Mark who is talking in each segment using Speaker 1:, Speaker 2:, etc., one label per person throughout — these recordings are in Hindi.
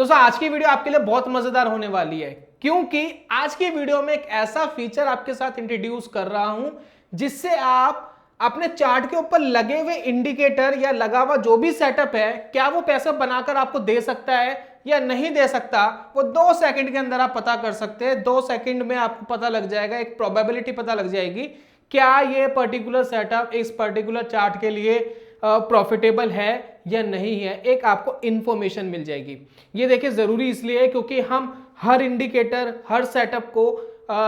Speaker 1: दोस्तों आज की वीडियो आपके लिए बहुत मजेदार होने वाली है, क्योंकि आज की वीडियो में एक ऐसा फीचर आपके साथ इंट्रोड्यूस कर रहा हूं जिससे आप अपने चार्ट के ऊपर लगे हुए इंडिकेटर या लगा हुआ जो भी सेटअप है, क्या वो पैसा बनाकर आपको दे सकता है या नहीं दे सकता, वो 2 सेकंड के अंदर आप पता कर सकते हैं। 2 सेकंड में आपको पता लग जाएगा, एक प्रोबेबिलिटी पता लग जाएगी क्या ये पर्टिकुलर सेटअप इस पर्टिकुलर चार्ट के लिए प्रॉफिटेबल है या नहीं है। एक आपको इंफॉर्मेशन मिल जाएगी। ये देखिए जरूरी इसलिए है क्योंकि हम हर इंडिकेटर हर सेटअप को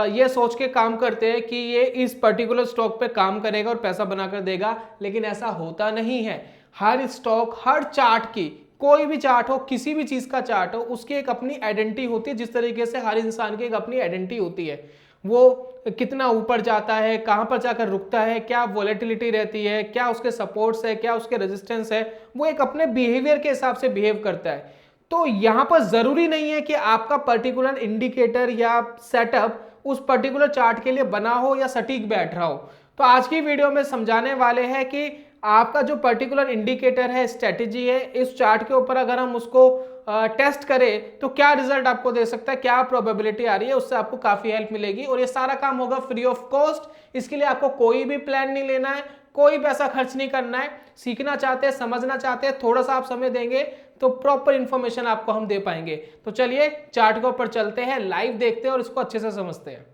Speaker 1: ये सोच के काम करते हैं कि ये इस पर्टिकुलर स्टॉक पे काम करेगा और पैसा बनाकर देगा, लेकिन ऐसा होता नहीं है। हर स्टॉक हर चार्ट की, कोई भी चार्ट हो, किसी भी चीज का चार्ट हो, उसकी एक अपनी आइडेंटिटी होती है। जिस तरीके से हर इंसान की एक अपनी आइडेंटिटी होती है, वो कितना ऊपर जाता है, कहां पर जाकर रुकता है, क्या वॉलेटिलिटी रहती है, क्या उसके सपोर्ट्स है, क्या उसके रेजिस्टेंस है, वो एक अपने बिहेवियर के हिसाब से बिहेव करता है। तो यहां पर जरूरी नहीं है कि आपका पर्टिकुलर इंडिकेटर या सेटअप उस पर्टिकुलर चार्ट के लिए बना हो या सटीक बैठ रहा हो। तो आज की वीडियो में समझाने वाले हैं कि आपका जो पर्टिकुलर इंडिकेटर है, स्ट्रेटेजी है, इस चार्ट के ऊपर अगर हम उसको टेस्ट करें तो क्या रिजल्ट आपको दे सकता है, क्या प्रोबेबिलिटी आ रही है, उससे आपको काफी हेल्प मिलेगी। और ये सारा काम होगा फ्री ऑफ कॉस्ट। इसके लिए आपको कोई भी प्लान नहीं लेना है, कोई पैसा खर्च नहीं करना है। सीखना चाहते हैं, समझना चाहते हैं, थोड़ा सा आप समय देंगे तो प्रॉपर इंफॉर्मेशन आपको हम दे पाएंगे। तो चलिए चार्ट के ऊपर चलते हैं, लाइव देखते हैं और इसको अच्छे से समझते हैं।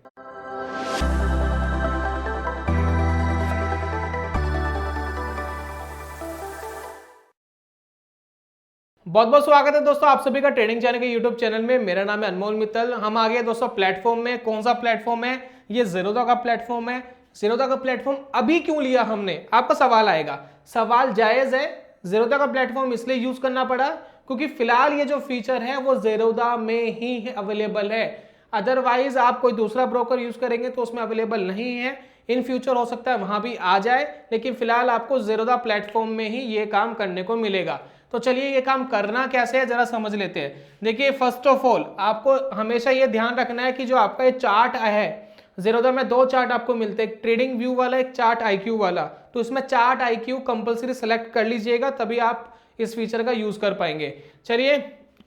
Speaker 1: बहुत बहुत स्वागत है दोस्तों आप सभी का ट्रेडिंग चैनल के यूट्यूब चैनल में। मेरा नाम है अनमोल मित्तल। हम आ गए दोस्तों प्लेटफॉर्म में। कौन सा प्लेटफॉर्म है? ये ज़ीरोधा का प्लेटफॉर्म है। ज़ीरोधा का प्लेटफॉर्म अभी क्यों लिया हमने, आपका सवाल आएगा। सवाल जायज़ है। ज़ीरोधा का प्लेटफॉर्म इसलिए यूज करना पड़ा क्योंकि फिलहाल ये जो फीचर है वो ज़ीरोधा में ही अवेलेबल है। अदरवाइज आप कोई दूसरा ब्रोकर यूज करेंगे तो उसमें अवेलेबल नहीं है। इन फ्यूचर हो सकता है वहां भी आ जाए, लेकिन फिलहाल आपको ज़ीरोधा प्लेटफॉर्म में ही ये काम करने को मिलेगा। तो चलिए ये काम करना कैसे है जरा समझ लेते हैं। देखिए फर्स्ट ऑफ ऑल आपको हमेशा ये ध्यान रखना है कि जो आपका ये चार्ट है, ज़ीरोधा में 2 चार्ट आपको मिलते हैं, एक ट्रेडिंग व्यू वाला, एक चार्ट आईक्यू वाला। तो इसमें चार्ट आईक्यू कंपलसरी सेलेक्ट कर लीजिएगा, तभी आप इस फीचर का यूज कर पाएंगे। चलिए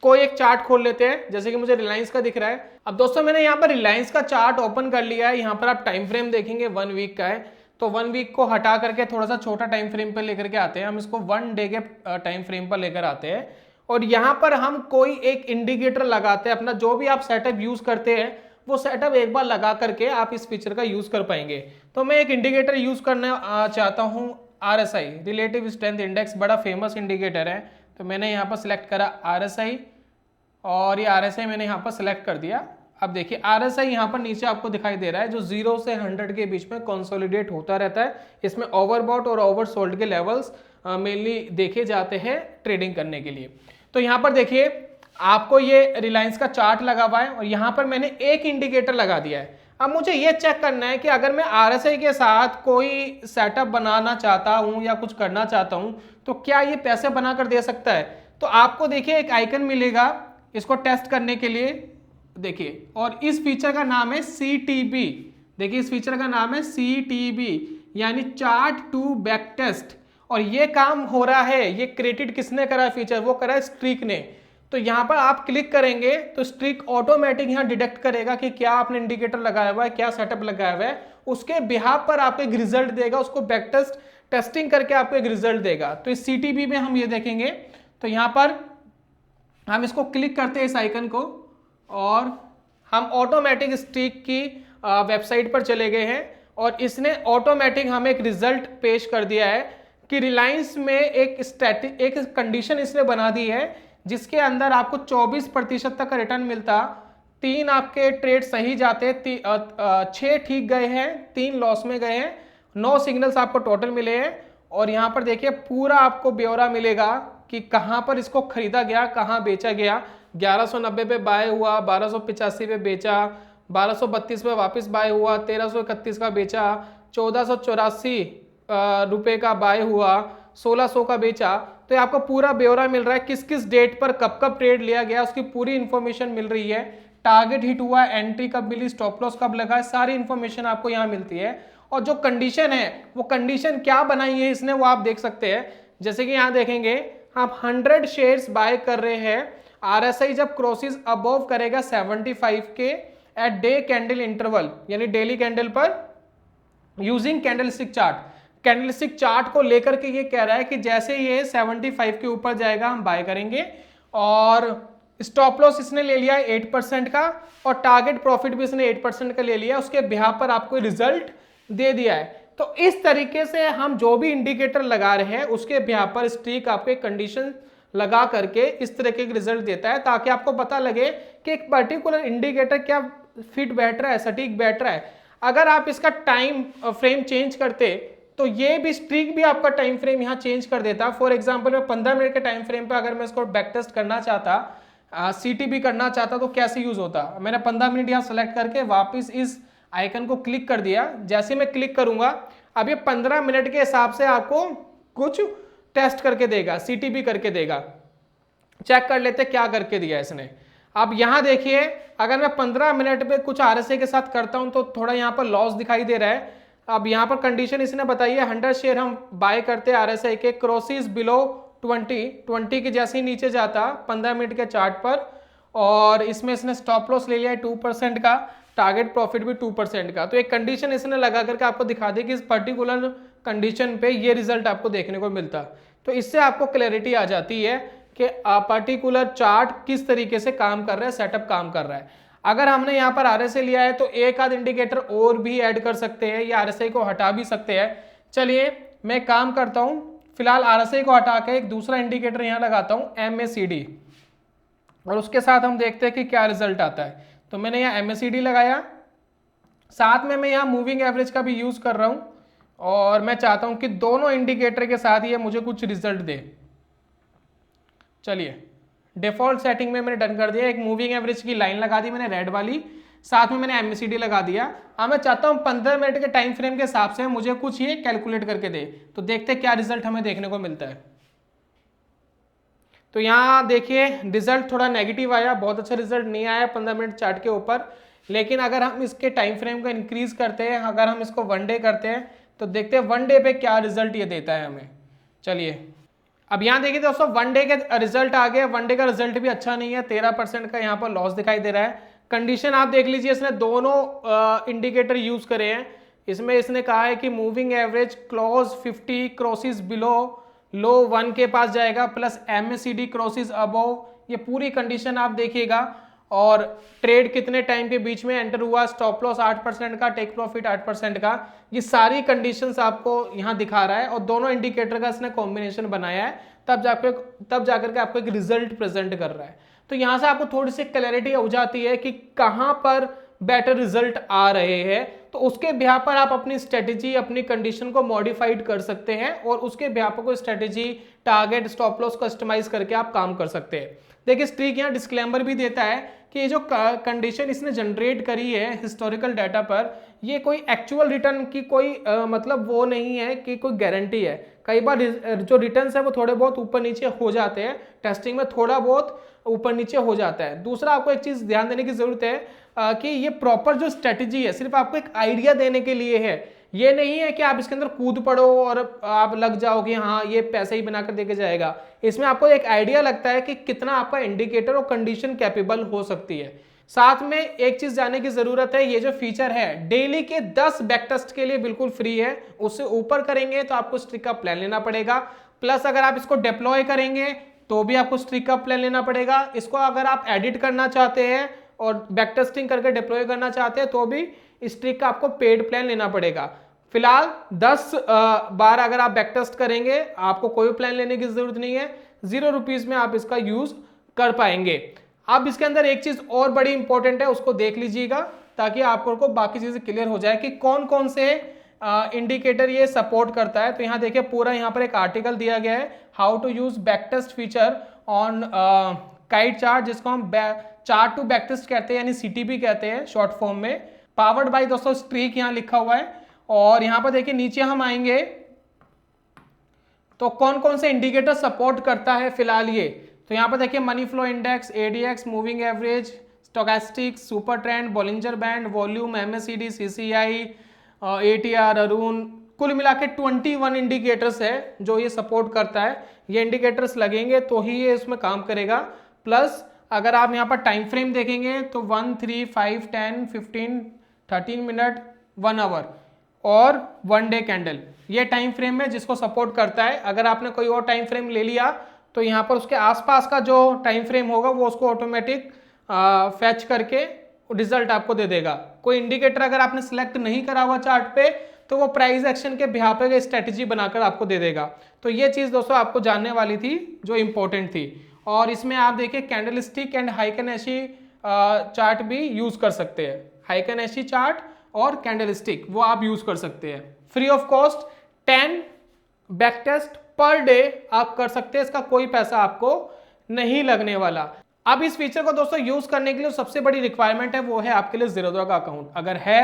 Speaker 1: कोई एक चार्ट खोल लेते हैं, जैसे कि मुझे रिलायंस का दिख रहा है। अब दोस्तों मैंने यहाँ पर रिलायंस का चार्ट ओपन कर लिया है। यहाँ पर आप टाइम फ्रेम देखेंगे 1 वीक का है, तो 1 वीक को हटा करके थोड़ा सा छोटा टाइम फ्रेम पर लेकर के आते हैं। हम इसको 1 डे के टाइम फ्रेम पर लेकर आते हैं और यहाँ पर हम कोई एक इंडिकेटर लगाते हैं। अपना जो भी आप सेटअप यूज करते हैं वो सेटअप एक बार लगा करके आप इस फीचर का यूज कर पाएंगे। तो मैं एक इंडिकेटर यूज करना चाहता हूँ, RSI रिलेटिव स्ट्रेंथ इंडेक्स, बड़ा फेमस इंडिकेटर है। तो मैंने यहाँ पर सिलेक्ट करा RSI और ये RSI मैंने यहाँ पर सिलेक्ट कर दिया। अब देखिए RSI यहाँ पर नीचे आपको दिखाई दे रहा है, जो 0 से 100 के बीच में कंसोलिडेट होता रहता है। इसमें ओवरबॉट और ओवरसोल्ड के लेवल्स मेनली देखे जाते हैं ट्रेडिंग करने के लिए। तो यहाँ पर देखिए आपको ये रिलायंस का चार्ट लगा हुआ है और यहाँ पर मैंने एक इंडिकेटर लगा दिया है। अब मुझे ये चेक करना है कि अगर मैं RSI के साथ कोई सेटअप बनाना चाहता हूँ या कुछ करना चाहता हूँ तो क्या ये पैसे बनाकर दे सकता है। तो आपको देखिए एक आइकन मिलेगा इसको टेस्ट करने के लिए, देखिए, और इस फीचर का नाम है CTB। देखिए इस फीचर का नाम है CTB यानी चार्ट टू बैक टेस्ट। और ये काम हो रहा है, ये क्रिएटेड किसने करा है फीचर, वो करा है स्ट्रीक ने। तो यहाँ पर आप क्लिक करेंगे तो स्ट्रीक ऑटोमेटिक यहाँ डिटेक्ट करेगा कि क्या आपने इंडिकेटर लगाया हुआ है, क्या सेटअप लगाया हुआ है। उसके बिहाफ पर आपको एक रिजल्ट देगा, उसको बैक टेस्टिंग करके आपको एक रिजल्ट देगा। तो इस CTB में हम ये देखेंगे, तो यहाँ पर हम इसको क्लिक करते हैं इस आइकन को और हम ऑटोमेटिक स्ट्रीक की वेबसाइट पर चले गए हैं और इसने ऑटोमेटिक हमें एक रिजल्ट पेश कर दिया है कि रिलायंस में एक कंडीशन इसने बना दी है जिसके अंदर आपको 24% तक का रिटर्न मिलता। 3 आपके ट्रेड सही जाते, 6 ठीक गए हैं, 3 लॉस में गए हैं, 9 सिग्नल्स आपको टोटल मिले हैं। और यहाँ पर देखिए पूरा आपको ब्यौरा मिलेगा कि कहाँ पर इसको खरीदा गया, कहाँ बेचा गया। 1190 पे बाय हुआ, 1285 पे बेचा, 1232 पे वापस बाय हुआ, 1331 का बेचा, 1484 रुपये का बाय हुआ, 1600 का बेचा। तो आपको पूरा ब्यौरा मिल रहा है, किस किस डेट पर कब कब ट्रेड लिया गया, उसकी पूरी इंफॉर्मेशन मिल रही है। टारगेट हिट हुआ, एंट्री कब मिली, स्टॉप लॉस कब लगा है, सारी इंफॉर्मेशन आपको यहाँ मिलती है। और जो कंडीशन है वो कंडीशन क्या बनाई है इसने वो आप देख सकते हैं। जैसे कि यहाँ देखेंगे आप 100 शेयर्स बाय कर रहे हैं RSI जब क्रॉसेस अबव करेगा 75 के एट डे कैंडल इंटरवल, यानी डेली कैंडल पर using candlestick chart, candlestick chart को लेकर के ये कह रहा है कि जैसे ये 75 के ऊपर जाएगा हम बाय करेंगे, और स्टॉप लॉस इसने ले लिया है 8% का, और टारगेट प्रॉफिट भी इसने 8% का ले लिया, उसके बिहाफ पर आपको रिजल्ट दे दिया है। तो इस तरीके से हम जो भी इंडिकेटर लगा रहे हैं उसके बिहाफ पर स्ट्रीक आपके कंडीशन लगा करके इस तरह के रिजल्ट देता है, ताकि आपको पता लगे कि एक पर्टिकुलर इंडिकेटर क्या फिट बैठ रहा है, सटीक बैठ रहा है। अगर आप इसका टाइम फ्रेम चेंज करते तो ये भी स्ट्रीक भी आपका टाइम फ्रेम यहाँ चेंज कर देता। फॉर एग्जांपल मैं 15 मिनट के टाइम फ्रेम पे अगर मैं इसको बैक टेस्ट करना चाहता, CTB करना चाहता, तो कैसे यूज होता। मैंने 15 मिनट यहाँ सेलेक्ट करके वापस इस आइकन को क्लिक कर दिया। जैसे मैं क्लिक करूंगा अब ये 15 मिनट के हिसाब से आपको कुछ टेस्ट करके देगा, CTB करके देगा। चेक कर लेते क्या करके दिया इसने। अब यहां देखिए अगर मैं 15 मिनट पे कुछ RSI के साथ करता हूं तो थोड़ा यहां पर लॉस दिखाई दे रहा है। अब यहां पर कंडीशन इसने बताई है 100 शेयर हम बाय करते हैं RSI के, क्रॉसेस बिलो 20 के जैसे ही नीचे जाता 15 मिनट के चार्ट पर, और इसमें इसने स्टॉप लॉस ले लिया है 2% का, टारगेट प्रॉफिट भी 2% का। तो एक कंडीशन इसने लगा करके आपको दिखा दी कि इस पर्टिकुलर कंडीशन पे ये रिजल्ट आपको देखने को मिलता। तो इससे आपको क्लैरिटी आ जाती है कि पर्टिकुलर चार्ट किस तरीके से काम कर रहा है, सेटअप काम कर रहा है। अगर हमने यहाँ पर RSI लिया है तो एक आध इंडिकेटर और भी ऐड कर सकते हैं या RSI को हटा भी सकते हैं। चलिए मैं काम करता हूँ, फिलहाल RSI को हटा के एक दूसरा इंडिकेटर यहाँ लगाता हूँ MACD, और उसके साथ हम देखते हैं कि क्या रिजल्ट आता है। तो मैंने यहाँ MACD लगाया, साथ में मैं यहाँ मूविंग एवरेज का भी यूज कर रहा हूँ, और मैं चाहता हूँ कि दोनों इंडिकेटर के साथ ये मुझे कुछ रिजल्ट दे। चलिए डिफॉल्ट सेटिंग में मैंने डन कर दिया, एक मूविंग एवरेज की लाइन लगा दी मैंने रेड वाली, साथ में मैंने MACD लगा दिया। अब मैं चाहता हूं 15 मिनट के टाइम फ्रेम के हिसाब से मुझे कुछ ये कैलकुलेट करके दे, तो देखते क्या रिजल्ट हमें देखने को मिलता है। तो यहाँ देखिए रिजल्ट थोड़ा नेगेटिव आया, बहुत अच्छा रिजल्ट नहीं आया 15 मिनट चार्ट के ऊपर। लेकिन अगर हम इसके टाइम फ्रेम को इंक्रीज करते हैं, अगर हम इसको 1 डे करते हैं तो देखते हैं 1 डे पे क्या रिजल्ट ये देता है हमें। चलिए अब यहाँ देखिए दोस्तों 1 डे के रिजल्ट आ गए। 1 डे का रिजल्ट भी अच्छा नहीं है, 13% का यहाँ पर लॉस दिखाई दे रहा है। कंडीशन आप देख लीजिए, इसने दोनों इंडिकेटर यूज करे हैं। इसमें इसने कहा है कि moving average close 50 crosses below low 1 के पास जाएगा, प्लस MACD क्रॉसेस अबव, ये पूरी कंडीशन आप देखिएगा। और ट्रेड कितने टाइम के बीच में एंटर हुआ, स्टॉप लॉस 8% का, टेक प्रॉफिट 8% का, ये सारी कंडीशंस आपको यहाँ दिखा रहा है। और दोनों इंडिकेटर का इसने कॉम्बिनेशन बनाया है, तब जाकर के आपको एक रिजल्ट प्रेजेंट कर रहा है। तो यहाँ से आपको थोड़ी सी क्लैरिटी हो जाती है कि कहाँ पर बेटर रिजल्ट आ रहे हैं। तो उसके बिहार पर आप अपनी स्ट्रेटेजी, अपनी कंडीशन को मॉडिफाइड कर सकते हैं, और उसके बिहार पर कोई strategy, target, stop loss customise करके आप काम कर सकते हैं। देखिए स्ट्रीक यहाँ डिस्क्लेमर भी देता है कि ये जो कंडीशन इसने जनरेट करी है हिस्टोरिकल डाटा पर, ये कोई एक्चुअल रिटर्न की कोई मतलब वो नहीं है कि कोई गारंटी है। कई बार जो रिटर्न्स है वो थोड़े बहुत ऊपर नीचे हो जाते हैं, टेस्टिंग में थोड़ा बहुत ऊपर नीचे हो जाता है। दूसरा आपको एक चीज ध्यान देने की जरूरत है कि ये प्रॉपर जो स्ट्रेटेजी है सिर्फ आपको एक आइडिया देने के लिए है, ये नहीं है कि आप इसके अंदर कूद पड़ो और आप लग जाओ कि हाँ ये पैसे ही बनाकर देके जाएगा। इसमें आपको एक आइडिया लगता है कि कितना आपका इंडिकेटर और कंडीशन कैपेबल हो सकती है। साथ में एक चीज जानने की जरूरत है, ये जो फीचर है डेली के 10 बैक टेस्ट के लिए बिल्कुल फ्री है। उससे ऊपर करेंगे तो आपको स्ट्रिक का प्लान लेना पड़ेगा, प्लस अगर आप इसको डिप्लॉय करेंगे तो भी आपको स्ट्रिक का प्लान लेना पड़ेगा। इसको अगर आप एडिट करना चाहते हैं और बैक टेस्टिंग करके डिप्लॉय करना चाहते हैं तो भी स्ट्रिक का आपको पेड प्लान लेना पड़ेगा। फिलहाल 10 बार अगर आप बैक टेस्ट करेंगे आपको कोई प्लान लेने की जरूरत नहीं है, 0 रुपीज में आप इसका यूज कर पाएंगे। अब इसके अंदर एक चीज और बड़ी इंपॉर्टेंट है, उसको देख लीजिएगा ताकि आपको बाकी चीजें क्लियर हो जाए कि कौन कौन से इंडिकेटर ये सपोर्ट करता है। तो यहाँ देखिए पूरा यहाँ पर एक आर्टिकल दिया गया है, how to use back test feature on Kite chart, जिसको हम चार्ट टू बैक टेस्ट कहते हैं, यानी CTB कहते हैं शॉर्ट फॉर्म में। पावर्ड बाय दोस्तों स्ट्रीक यहाँ लिखा हुआ है। और यहाँ पर देखिए नीचे हम आएंगे तो कौन कौन से इंडिकेटर सपोर्ट करता है फिलहाल ये। तो यहाँ पर देखिए money flow index, ADX, moving average, stochastic, super trend, Bollinger band, volume, MACD, CCI, ATR, Arun, कुल मिला के 21 इंडिकेटर्स है जो ये सपोर्ट करता है। ये इंडिकेटर्स लगेंगे तो ही ये इसमें काम करेगा। प्लस अगर आप यहाँ पर टाइम फ्रेम देखेंगे तो 1, 3, 5, 10, 15, 13 मिनट, 1 आवर और 1 डे कैंडल, ये टाइम फ्रेम है जिसको सपोर्ट करता है। अगर आपने कोई और टाइम फ्रेम ले लिया तो यहाँ पर उसके आसपास का जो टाइम फ्रेम होगा वो उसको ऑटोमेटिक फैच करके रिजल्ट आपको दे देगा। कोई इंडिकेटर अगर आपने सिलेक्ट नहीं करा हुआ चार्ट पे तो वो प्राइस एक्शन के बिहाफ पे स्ट्रेटेजी बनाकर आपको दे देगा। तो ये चीज दोस्तों आपको जानने वाली थी जो इंपॉर्टेंट थी। और इसमें आप देखिए candlestick and Heikin Ashi chart भी यूज कर सकते हैं। हाइकेनेशी चार्ट और कैंडल स्टिक वो आप यूज कर सकते हैं free of cost. 10 back test per day आप कर सकते हैं, इसका कोई पैसा आपको नहीं लगने वाला। अब इस फीचर को दोस्तों यूज करने के लिए सबसे बड़ी रिक्वायरमेंट है वो है आपके लिए ज़ीरोधा का अकाउंट। अगर है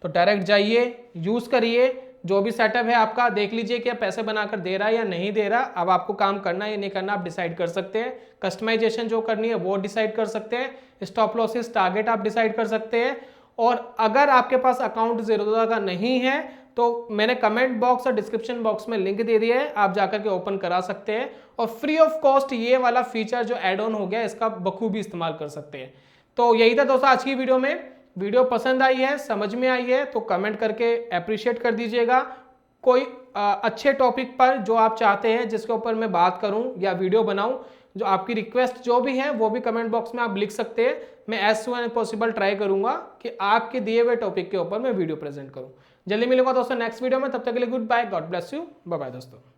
Speaker 1: तो डायरेक्ट जाइए, यूज करिए, जो भी सेटअप है आपका देख लीजिए कि पैसे बनाकर दे रहा है या नहीं दे रहा। अब आपको काम करना है या नहीं करना आप डिसाइड कर सकते हैं। कस्टमाइजेशन जो करनी है वो डिसाइड कर सकते हैं। स्टॉप लॉसेस टारगेट आप डिसाइड कर सकते हैं। और अगर आपके पास अकाउंट ज़ीरोधा का नहीं है तो मैंने कमेंट बॉक्स और डिस्क्रिप्शन बॉक्स में लिंक दे दिया है, आप जाकर के ओपन करा सकते हैं और फ्री ऑफ कॉस्ट ये वाला फीचर जो एड ऑन हो गया इसका बखूबी इस्तेमाल कर सकते हैं। तो यही था दोस्तों आज की वीडियो में। वीडियो पसंद आई है, समझ में आई है तो कमेंट करके अप्रिशिएट कर दीजिएगा। कोई अच्छे टॉपिक पर जो आप चाहते हैं जिसके ऊपर मैं बात करूं या वीडियो बनाऊं, जो आपकी रिक्वेस्ट जो भी है वो भी कमेंट बॉक्स में आप लिख सकते हैं। मैं as soon as possible try करूंगा कि आपके दिए हुए टॉपिक के ऊपर मैं वीडियो प्रेजेंट करूं। जल्दी मिलूंगा दोस्तों नेक्स्ट वीडियो में, तब तक के लिए goodbye, God bless you, bye bye दोस्तों।